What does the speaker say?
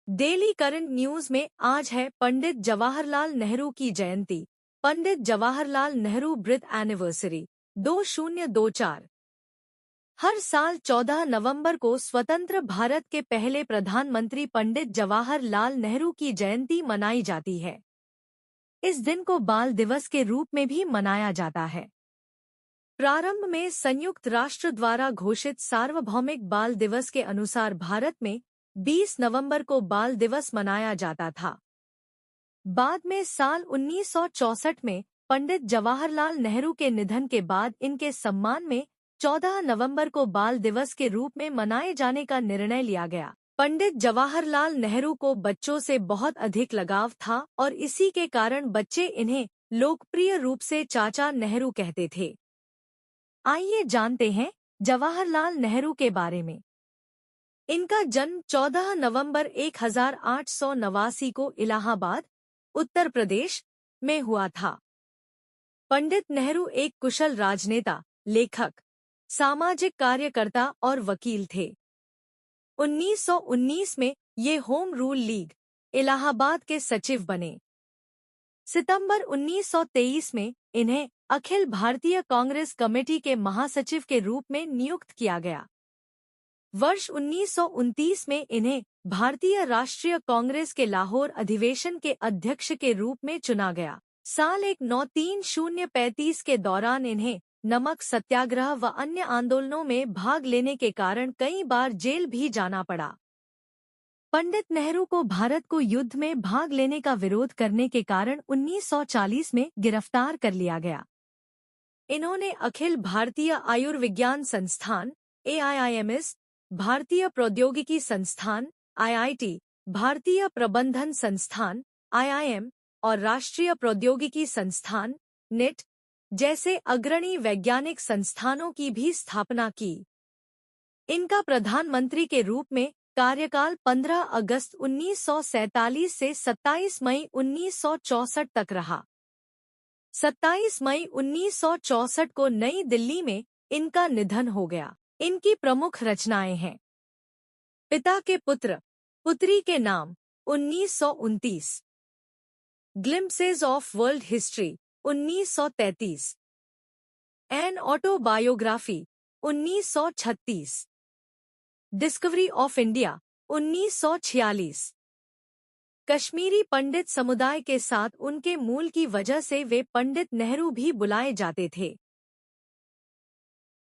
Daily current news में आज है पंडित जवाहरलाल नेहरू की जयंती। Pandit Jawaharlal Nehru birth anniversary 2024। हर साल 14 नवंबर को स्वतंत्र भारत के पहले प्रधानमंत्री पंडित जवाहरलाल नेहरू की जयंती मनाई जाती है। इस दिन को बाल दिवस के रूप में भी मनाया जाता है। प्रारंभ में संयुक्त राष्ट्र द्वारा घोषित सार्वभौमिक बाल दिवस के अनुसार भारत में 20 नवंबर को बाल दिवस मनाया जाता था। बाद में साल 1964 में पंडित जवाहरलाल नेहरू के निधन के बाद इनके सम्मान में 14 नवंबर को बाल दिवस के रूप में मनाए जाने का निर्णय लिया गया। पंडित जवाहरलाल नेहरू को बच्चों से बहुत अधिक लगाव था और इसी के कारण बच्चे इन्हें लोकप्रिय रूप से चाचा नेहरू कहते थे। आइए जानते हैं जवाहरलाल नेहरू के बारे में। इनका जन्म 14 नवंबर 1889 को इलाहाबाद, उत्तर प्रदेश में हुआ था। पंडित नेहरू एक कुशल राजनेता, लेखक, सामाजिक कार्यकर्ता और वकील थे। 1919 में ये होम रूल लीग, इलाहाबाद के सचिव बने। सितंबर 1923 में इन्हें अखिल भारतीय कांग्रेस कमेटी के महासचिव के रूप में नियुक्त किया गया। वर्ष 1929 में इन्हें भारतीय राष्ट्रीय कांग्रेस के लाहौर अधिवेशन के अध्यक्ष के रूप में चुना गया। साल 1930-35 के दौरान इन्हें नमक सत्याग्रह व अन्य आंदोलनों में भाग लेने के कारण कई बार जेल भी जाना पड़ा। पंडित नेहरू को भारत को युद्ध में भाग लेने का विरोध करने के कारण 1940 में गिरफ्तार कर लिया गया। इन्होंने अखिल भारतीय आयुर्विज्ञान संस्थान AIIMS, भारतीय प्रौद्योगिकी संस्थान IIT, भारतीय प्रबंधन संस्थान IIM और राष्ट्रीय प्रौद्योगिकी संस्थान NIT जैसे अग्रणी वैज्ञानिक संस्थानों की भी स्थापना की। इनका प्रधानमंत्री के रूप में कार्यकाल 15 अगस्त 1947 से 27 मई 1964 तक रहा। 27 मई 1964 को नई दिल्ली में इनका निधन हो गया। इनकी प्रमुख रचनाएं हैं पिता के पुत्र, पुत्री के नाम 1929, glimpses of world history 1933, an autobiography 1936, discovery of India 1946। Kashmiri पंडित समुदाय के साथ उनके मूल की वजह से वे पंडित नेहरू भी बुलाए जाते थे।